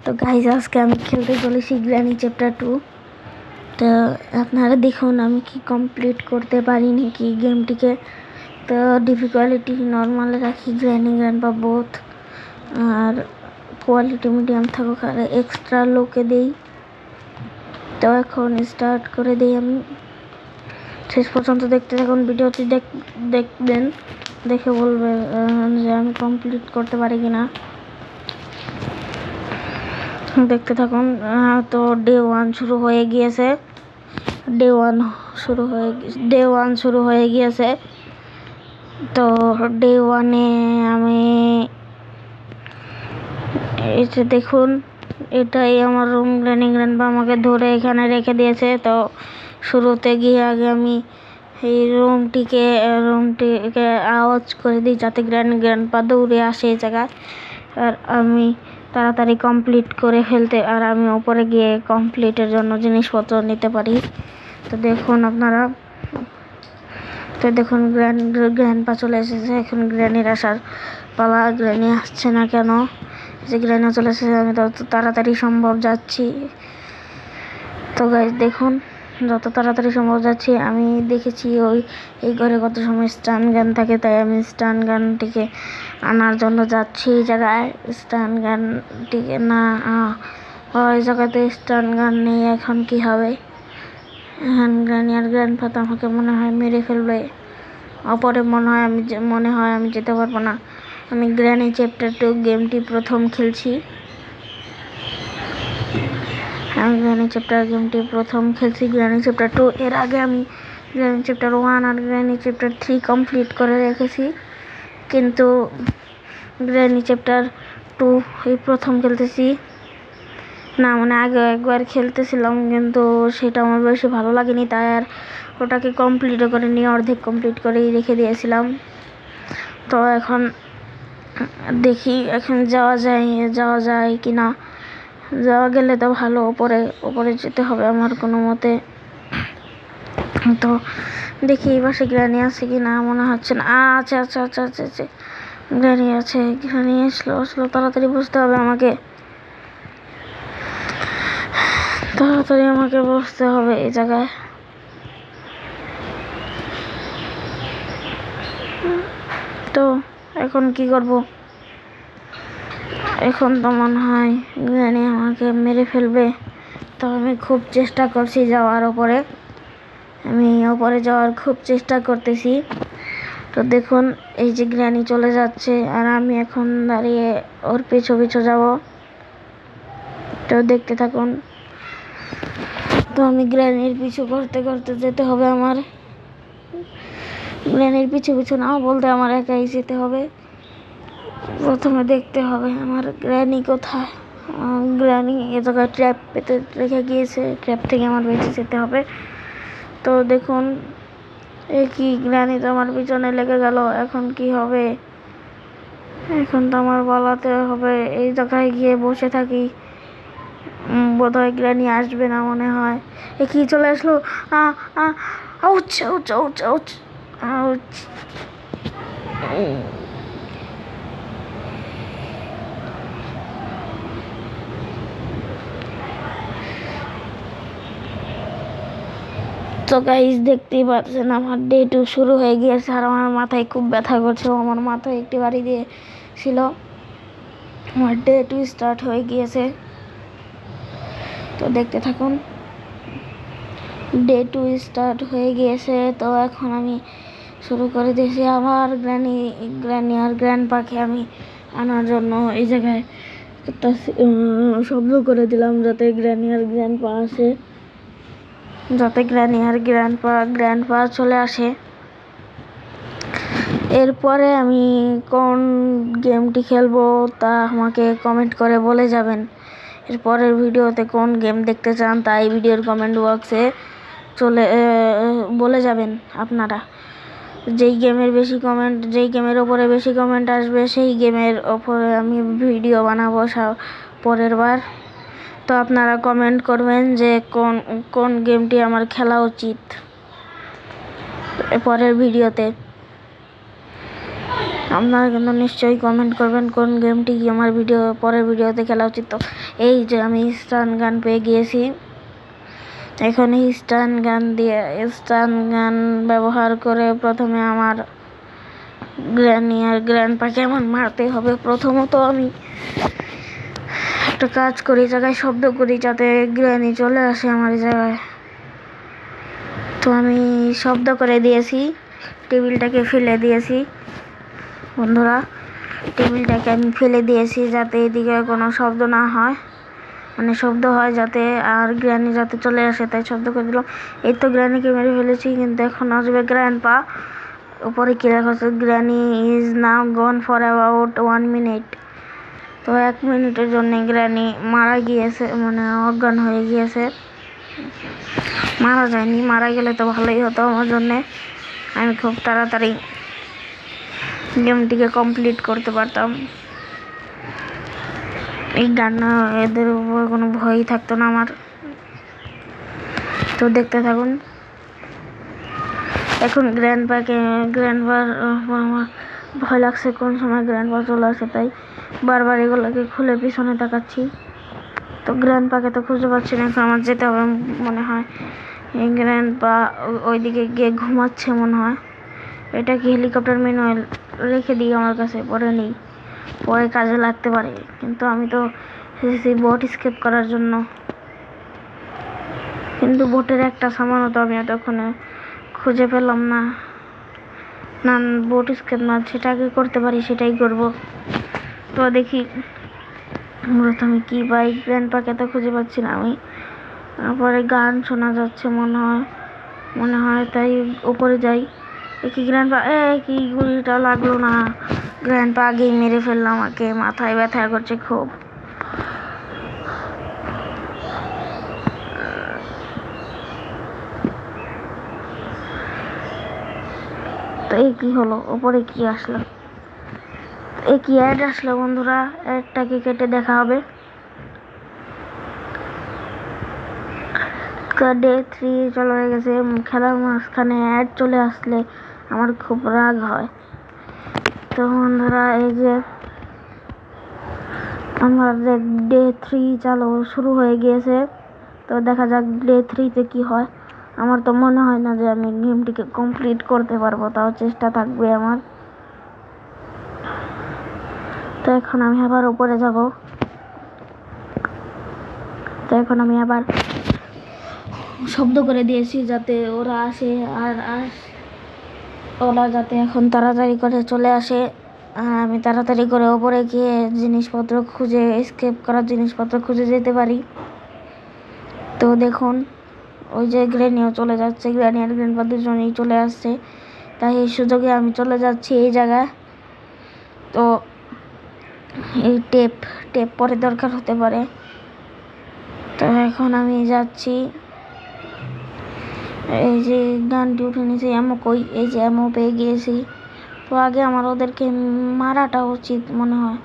তো গাইজ আজকে আমি খেলতে চলেছি গ্র্যানি চ্যাপ্টার 2। তো আপনারা দেখুন আমি কি কমপ্লিট করতে পারি নাকি গেমটিকে। তো ডিফিকাল্টি নর্মালে রাখি, গ্র্যানি গ্র্যান্ডপা বোথ, আর কোয়ালিটি মিডিয়াম থাকুক, আর এক্সট্রা লোকে দেই। তো এখন স্টার্ট করে দিই আমি। শেষ পর্যন্ত দেখতে থাকুন, ভিডিওটি দেখবেন, দেখে বলবে যে আমি কমপ্লিট করতে পারি কিনা। দেখতে থাকুন। তো ডে 1 শুরু হয়ে গিয়েছে। তো ডে 1-এ আমি এই যে দেখুন, এটাই আমার রুম। গ্র্যানি গ্র্যান্ডপা আমাকে ধরে এখানে রেখে দিয়েছে। তো শুরুতে গিয়ে আগে আমি এই রুমটিকে আওয়াজ করে দিই যাতে গ্র্যানি গ্র্যান্ডপা দৌড়ে আসে এই জায়গায়, আর আমি তাড়াতাড়ি কমপ্লিট করে ফেলতে, আর আমি ওপরে গিয়ে কমপ্লিটের জন্য জিনিসপত্র নিতে পারি। তো দেখুন আপনারা, তো দেখুন গ্র্যান্ডপা চলে এসেছে। এখন গ্র্যানির আসার পালা। গ্র্যানি আসছে না কেন? যে গ্র্যানি চলে এসেছে, আমি তো তাড়াতাড়ি সম্ভব যাচ্ছি। তো গাইস দেখুন, যত তাড়াতাড়ি সম্ভব যাচ্ছি। আমি দেখেছি এই ঘরে কত সময় স্টান গান থাকে, তাই আমি স্টান গানটিকে আনার জন্য যাচ্ছি। এই জায়গায় স্টান গানটিকে না, ওই জায়গাতে স্টান গান নেই। এখন কি হবে? এখন গ্র্যানি আর গ্র্যান্ডপা তো আমাকে মনে হয় মেরে ফেলবে। অপরে মনে হয় আমি যেতে পারবো না। আমি গ্র্যানি চ্যাপ্টার 2 গেমটি প্রথম খেলছি। Granny chapter 2। এর আগে আমি গ্র্যানি চ্যাপ্টার 1 আর গ্র্যানি চ্যাপ্টার 3 কমপ্লিট করে রেখেছি, কিন্তু গ্র্যানি চ্যাপ্টার 2 এই প্রথম খেলতেছি। না মানে আগে একবার খেলতেছিলাম, কিন্তু সেটা আমার বেশি ভালো লাগেনি, তাই আর ওটাকে কমপ্লিটও করে নিয়ে অর্ধেক কমপ্লিট করেই রেখে দিয়েছিলাম। তো এখন দেখি এখন যাওয়া যায় কি না। যাওয়া গেলে তো ভালো, ওপরে যেতে হবে আমার কোনো মতে। তো দেখি এই পাশে গ্র্যানি আছে কি না, মনে হচ্ছে না। আচ্ছা, গ্র্যানি আছে। গ্র্যানি আসলো, তাড়াতাড়ি বসতে হবে আমাকে। এই জায়গায়। তো এখন কি করব? এখন তো মনে হয় গ্র্যানি আমাকে মেরে ফেলবে। তো আমি খুব চেষ্টা করছি যাওয়ার ওপরে। আমি ওপরে যাওয়ার খুব চেষ্টা করতেছি। তো দেখুন এই যে গ্র্যানি চলে যাচ্ছে, আর আমি এখন দাঁড়িয়ে ওর পিছু যাব। তো দেখতে থাকুন। তো আমি গ্র্যানির পিছু করতে যেতে হবে আমার। গ্র্যানির পিছু না বলতে আমার একাই যেতে হবে। প্রথমে দেখতে হবে আমার গ্র্যানি কোথায়। গ্র্যানি এ জায়গায় ট্র্যাপ পেতে রেখে গিয়েছে, ট্র্যাপ থেকে আমার বেঁচে যেতে হবে। তো দেখুন কি, গ্র্যানি তো আমার পিছনে লেগে গেল। এখন কি হবে? এখন তো আমার বলাতে হবে এই জায়গায় গিয়ে বসে থাকি। বোধহয় গ্র্যানি আসবে না মনে হয়। কি চলে আসলো? আউচ। তো গাইস দেখতেই পাচ্ছেন আমার ডে 2 শুরু হয়ে গিয়েছে, আর আমার মাথায় খুব ব্যথা করছে। আমার মাথায় একটি বাড়ি দিয়েছিল। আমার ডে 2 স্টার্ট হয়ে গিয়েছে। তো দেখতে থাকুন, ডে 2 স্টার্ট হয়ে গিয়েছে। তো এখন আমি শুরু করে দিয়েছি আবার গ্র্যানি আর গ্র্যান্ডপাকে আমি আনার জন্য এই জায়গায় একটা শব্দ করে দিলাম, যাতে গ্র্যানি আর গ্র্যান্ডপা আসে, যাতে গ্র্যানি আর গ্র্যান্ডপা চলে আসে। এরপরে আমি কোন গেমটি খেলবো তা আমাকে কমেন্ট করে বলে যাবেন। এরপরের ভিডিওতে কোন গেম দেখতে চান তা এই ভিডিওর কমেন্ট বক্সে বলে যাবেন আপনারা। যেই গেমের ওপরে বেশি কমেন্ট আসবে সেই গেমের ওপরে আমি ভিডিও বানাবো পরের বার। তো আপনারা কমেন্ট করবেন যে কোন গেমটি আমার খেলা উচিত পরের ভিডিওতে। আপনারা কিন্তু নিশ্চয়ই কমেন্ট করবেন কোন গেমটি কি আমার পরের ভিডিওতে খেলা উচিত। তো এই যে আমি স্টান গান পেয়ে গিয়েছি, এখন স্টান গান ব্যবহার করে প্রথমে আমার গ্র্যানি আর গ্র্যান্ডপাকে আমার মারতে হবে। প্রথমত আমি একটা কাজ করি, জায়গায় শব্দ করি যাতে গ্র্যানি চলে আসে আমার জায়গায়। তো আমি শব্দ করে দিয়েছি, টেবিলটাকে ফেলে দিয়েছি বন্ধুরা, টেবিলটাকে আমি ফেলে দিয়েছি যাতে এদিকে কোনো শব্দ না হয়, মানে শব্দ হয় যাতে, আর গ্র্যানি যাতে চলে আসে, তাই শব্দ করে দিলাম। এই তো গ্র্যানিকে মেরে ফেলেছি, কিন্তু এখন আসবে গ্র্যান্ডপা। উপরে কি লেখা আছে, granny is now gone for about 1 minute. তো 1 মিনিটের জন্য গ্র্যানি মারা গিয়েছে, মানে অজ্ঞান হয়ে গিয়েছে। মারা যায়নি, মারা গেলে তো ভালোই হতো আমার জন্যে, আমি খুব তাড়াতাড়ি গেমটিকে কমপ্লিট করতে পারতাম। এই গান্না এদের উপর কোনো ভয়ই থাকতো না আমার। তো দেখতে থাকুন। এখন গ্র্যান্ডপার আমার ভয় লাগছে কোন সময় গ্র্যান্ডপা চলে আসে, তাই বারবার এগুলোকে খুলে পিছনে তাকাচ্ছি। তো গ্র্যান্ডপাকে তো খুঁজে পাচ্ছি না, এখন আমার যেতে হবে মনে হয়। এই গ্র্যান্ডপা ওইদিকে গিয়ে ঘুমাচ্ছে মনে হয়। এটা কি হেলিকপ্টার ম্যানুয়াল রেখে দিই আমার কাছে, পরে নেই, পরে কাজে লাগতে পারে। কিন্তু আমি তো এসেছি বোট স্কেপ করার জন্য, কিন্তু বোটের একটা সামানও তো আমি এতক্ষণে খুঁজে পেলাম না। না, বোট স্কেপ না, সেটাকে করতে পারি সেটাই করব। তো দেখি মূলত আমি কি পাই। গ্র্যান্ডপাকে তো খুঁজে পাচ্ছি না আমি। তারপরে গান শোনা যাচ্ছে মনে হয়, তাই উপরে যাই। কি গ্র্যান্ডপা, কি গুলিটা লাগলো না, গ্র্যান্ডপা আগেই মেরে ফেললাম আমাকে, মাথায় ব্যথা করছে খুব। তো এই কি হলো, উপরে কি আসলো, এই কি অ্যাড আসলো বন্ধুরা, অ্যাডটাকে কেটে দেখা হবে। ডে 3 চলে হয়ে গেছে, খেলার মাঝখানে অ্যাড চলে আসলে আমার খুব রাগ হয়। তো বন্ধুরা এই যে আমার ডে 3 শুরু হয়ে গিয়েছে। তো দেখা যাক ডে 3-তে কি হয়। আমার তো মনে হয় না যে আমি গেমটিকে কমপ্লিট করতে পারবো, তাও চেষ্টা থাকবে আমার। তো এখন আমি আবার উপরে যাব। তো এখন আমি আবার শব্দ করে দিয়েছি যাতে ওরা আসে, আর ওরা যাতে এখন তাড়াতাড়ি করে চলে আসে, আর আমি তাড়াতাড়ি করে ওপরে গিয়ে জিনিসপত্র খুঁজে, এসকেপ করার জিনিসপত্র খুঁজে যেতে পারি। তো দেখুন ওই যে গ্র্যানিও চলে যাচ্ছে, গ্র্যানি আর গ্র্যান্ডপা দুজনেই চলে আসছে, তাই এই সুযোগে আমি চলে যাচ্ছি এই জায়গায়। তো এই টেপ পরে দরকার হতে পারে। তো এখন আমি যাচ্ছি, এই যে গানটি উঠে নিয়েছি, অ্যামো কই, এই যে অ্যামো পেয়ে গিয়েছি। তো আগে আমার ওদেরকে মারাটা উচিত মনে হয়,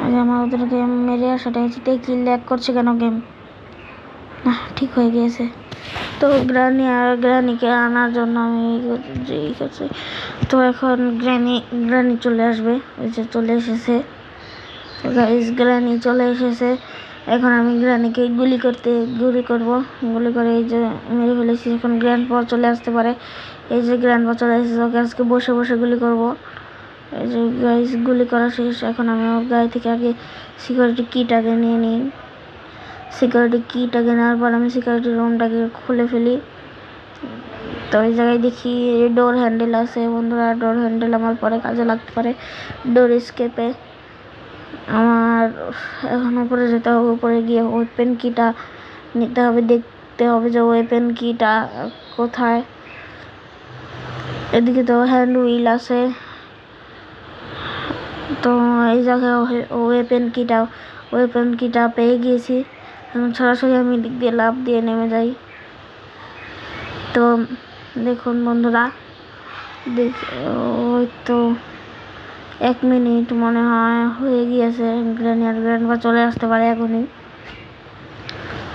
আগে আমার ওদেরকে মেরে আসাটা উচিত। কি ল্যাগ করছে কেন গেম, না ঠিক হয়ে গিয়েছে। তো গ্র্যানিকে আনার জন্য আমি করছি। তো এখন গ্র্যানি চলে আসবে, ওই যে চলে এসেছে। তো গাইস গ্র্যানি চলে এসেছে, এখন আমি গ্র্যানিকে গুলি করে এই যে মেরে ফেলেছি। এখন গ্র্যান্ডপা চলে আসতে পারে, এই যে গ্র্যান্ডপা চলে এসেছে, ওকে আজকে বসে বসে গুলি করব। এই যে গাইস গুলি করা শেষ, এখন আমি ওর গায়ে থেকে আগে সিকিউরিটি কিটাকে নিয়ে নিই। সিকিউরিটি কিটাকে নেওয়ার পর আমি সিকিউরিটি রুমটাকে খুলে ফেলি। তো ওই জায়গায় দেখি ডোর হ্যান্ডেল আছে বন্ধুরা, ডোর হ্যান্ডেল আমার পরে কাজে লাগতে পারে ডোর স্কেপে। আমার এখন উপরে যেতে হবে, উপরে গিয়ে ওয়েপেন কিটা নিতে হবে, দেখতে হবে যে ওয়েপেন কিটা কোথায়। এদিকে তো হ্যান্ড হুইল আছে, তো এই জায়গায় ওয়েপেন কিটা পেয়ে গিয়েছি। এখন সরাসরি আমি দিক দিয়ে লাফ দিয়ে নেমে যাই। তো দেখুন বন্ধুরা, ওই তো 1 মিনিট মনে হয় হয়ে গিয়েছে, গ্র্যানি আর গ্র্যান্ডপা চলে আসতে পারে এখনই।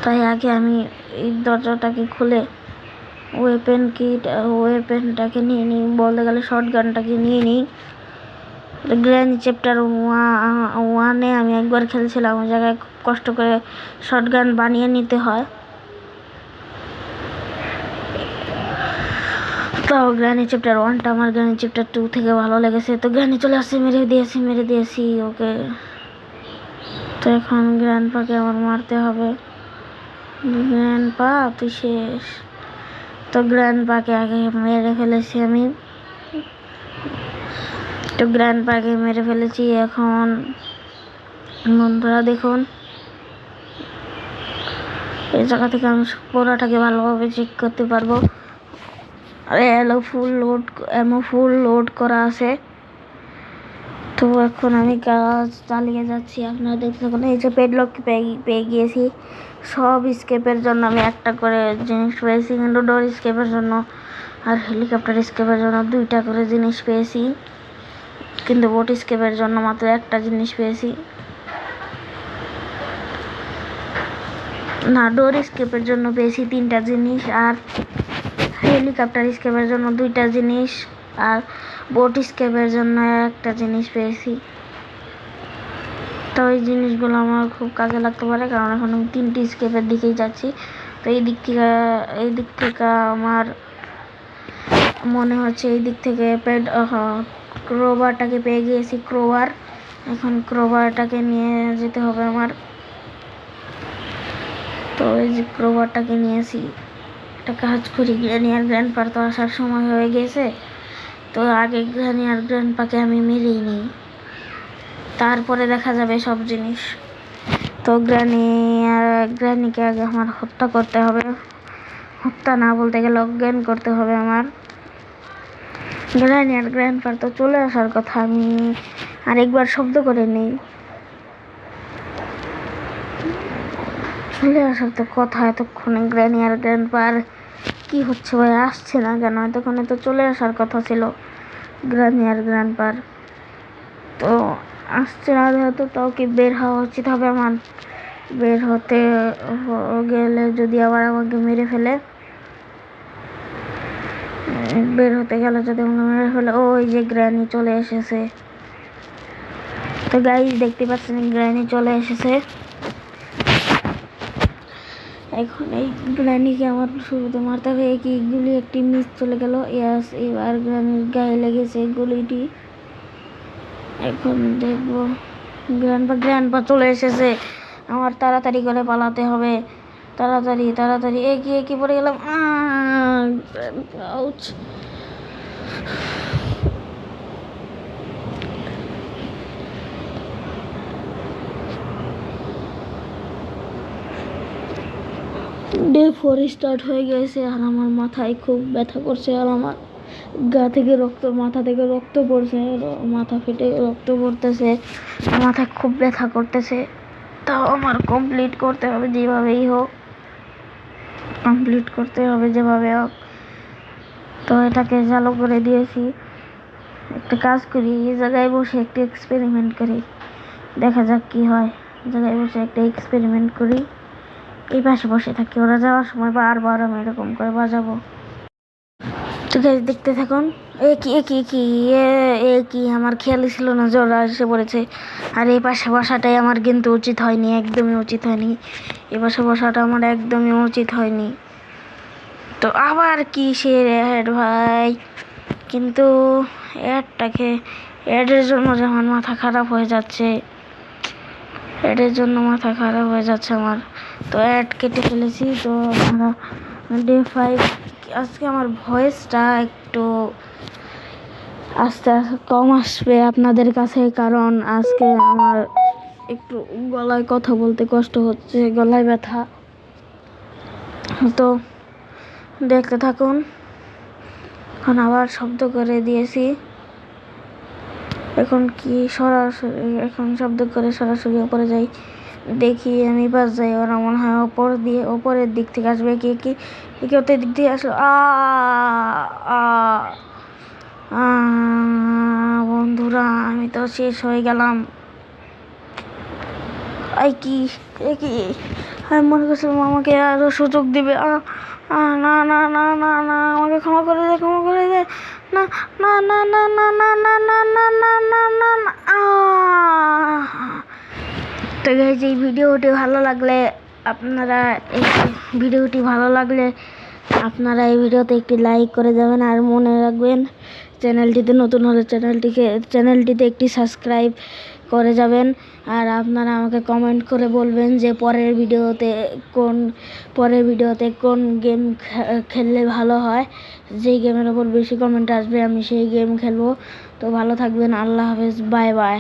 তাই আগে আমি এই দরজাটাকে খুলে ওয়েপেনটাকে নিয়ে নিই, বলতে গেলে শর্ট গানটাকে নিয়ে নিই। গ্র্যানি চ্যাপ্টার 1-এ আমি একবার খেলছিলাম, ওই জায়গায় খুব কষ্ট করে শটগান বানিয়ে নিতে হয়। তাও গ্র্যানি চ্যাপ্টার 1টা আমার গ্র্যানি চ্যাপ্টার 2 থেকে ভালো লেগেছে। তো গ্র্যানি চলে আসছে, মেরে দিয়েছি ওকে। তো এখন গ্র্যান্ডপাকে আমার মারতে হবে। গ্র্যান্ডপা তুই শেষ। তো গ্র্যান্ডপাকে আগে মেরে ফেলেছি আমি। তো গ্র্যান্ডপাকে মেরে ফেলেছি। এখন বন্ধুরা দেখুন, এই জায়গা থেকে আমি পোড়াটাকে ভালোভাবে চেক করতে পারবো। আরে ফুল লোড করা আছে। তো এখন আমি কাজ চালিয়ে যাচ্ছি, আপনারা দেখতে থাকুন। এই যে পেডলক পেয়ে গিয়েছি। সব স্কেপের জন্য আমি একটা করে জিনিস পেয়েছি, কিন্তু ডোর স্কেপের জন্য আর হেলিকপ্টার স্কেপের জন্য 2টা করে জিনিস পেয়েছি, কিন্তু বোট স্কেপের জন্য মাত্র একটা জিনিস পেয়েছি। না, ডোর স্কেপের জন্য পেয়েছি 3টা জিনিস, আর হেলিকপ্টার স্কেপের জন্য 2টা জিনিস, আর বোট স্কেপের জন্য একটা জিনিস পেয়েছি। তো এই জিনিসগুলো আমার খুব কাজে লাগতে পারে, কারণ এখন আমি 3টি স্কেপের দিকেই যাচ্ছি। তো এই দিক থেকে আমার মনে হচ্ছে এই দিক থেকে ক্রোবারটাকে পেয়ে গিয়েছি। এখন ক্রোবারটাকে নিয়ে যেতে হবে আমার। তো এই যে ক্রোবারটাকে নিয়েছি, একটা কাজ করি, গ্র্যানি আর গ্র্যান্ডপার তো আসার সময় হয়ে গেছে। তো আগে গ্র্যানি আর গ্র্যান্ডপাকে আমি মেরেই নিই, তারপরে দেখা যাবে সব জিনিস। তো গ্র্যানিকে আগে আমার হত্যা করতে হবে। হত্যা না বলতে গেলে অজ্ঞান করতে হবে আমার। গ্র্যানি আর গ্র্যান্ডপার তো চলে আসার কথা, আমি আরেকবার শব্দ করে নেই। চলে আসার তো কথা এতক্ষণে। গ্র্যানি আর গ্র্যান্ডপার কি হচ্ছে ভাই, আসছে না কেন? এতক্ষণে তো চলে আসার কথা ছিল গ্র্যানি আর গ্র্যান্ডপার, তো আসছে না যেহেতু। তাও কি বের হওয়া উচিত হবে আমার। বের হতে গেলে যদি আবার আমাকে মেরে ফেলে, ওই যে গ্র্যানি চলে এসেছে। তো গাইস দেখতে পাচ্ছেন গ্র্যানি চলে এসেছে। এখন এই গ্র্যানিকে আমার শুরুতে মারতে হবে। কি গুলি একটি মিস চলে গেল। এবার গ্র্যানির গায়ে লেগেছে গুলিটি। এখন দেখবো। গ্র্যান্ডপা চলে এসেছে, আমার তাড়াতাড়ি করে পালাতে হবে। তাড়াতাড়ি এগিয়ে পড়ে গেলাম। আউচ। ডে 4 স্টার্ট হয়ে গেছে, আর আমার মাথায় খুব ব্যথা করছে, আর আমার গা থেকে মাথা থেকে রক্ত পড়ছে, মাথা ফেটে রক্ত পড়তেছে, মাথায় খুব ব্যথা করতেছে। তাও আমার কমপ্লিট করতে হবে যেভাবেই হোক। তো এটাকে চালু করে দিয়েছি। একটা কাজ করি, এই জায়গায় বসে একটা এক্সপেরিমেন্ট করি, দেখা যাক কি হয়। জায়গায় বসে একটা এক্সপেরিমেন্ট করি, এই পাশে বসে থাকি, ওরা যাওয়ার সময় বারবার আমি এরকম করে বাজাবো। ঠিক আছে, দেখতে থাকুন। কি আমার খেয়ালই ছিল না যে ওরা এসে পড়েছে। আর এই পাশে বসাটাই আমার কিন্তু উচিত হয়নি, একদমই উচিত হয়নি। এই পাশে বসাটা আমার একদমই উচিত হয়নি। তো আবার কি সে অ্যাড ভাই, কিন্তু অ্যাডের জন্য যেমন মাথা খারাপ হয়ে যাচ্ছে, আমার। তো অ্যাড কেটে ফেলেছি। তো আমরা ডে 5 আজকে আমার ভয়েসটা একটু আস্তে কম আসবে আপনাদের কাছে, কারণ আজকে আমার একটু গলায় কথা বলতে কষ্ট হচ্ছে, গলায় ব্যথা। তো দেখতে থাকুন। এখন আবার শব্দ করে দিয়েছি। এখন শব্দ করে সরাসরি উপরে যাই, দেখি আমি বাস যাই। ওরা মনে হয় ওপরের দিক থেকে আসবে। কি ওদের দিক থেকে আসলো। বন্ধুরা, আমি তো শেষ হয়ে গেলাম। আমি মনে করছিলাম আমাকে আরো সুযোগ দিবে। না না না না না আমাকে ক্ষমা করে দে, ক্ষমা করে দে। না না না না না না না না না না না না না তো গাইস, এই ভিডিওটি ভালো লাগলে আপনারা এই ভিডিওটি ভালো লাগলে আপনারা এই ভিডিওতে একটি লাইক করে যাবেন। আর মনে রাখবেন, চ্যানেলটিতে নতুন হলে চ্যানেলটিতে একটি সাবস্ক্রাইব করে যাবেন। আর আপনারা আমাকে কমেন্ট করে বলবেন যে পরের ভিডিওতে কোন গেম খেললে ভালো হয়। যেই গেমের ওপর বেশি কমেন্ট আসবে আমি সেই গেম খেলবো। তো ভালো থাকবেন, আল্লাহ হাফেজ, বাই বাই।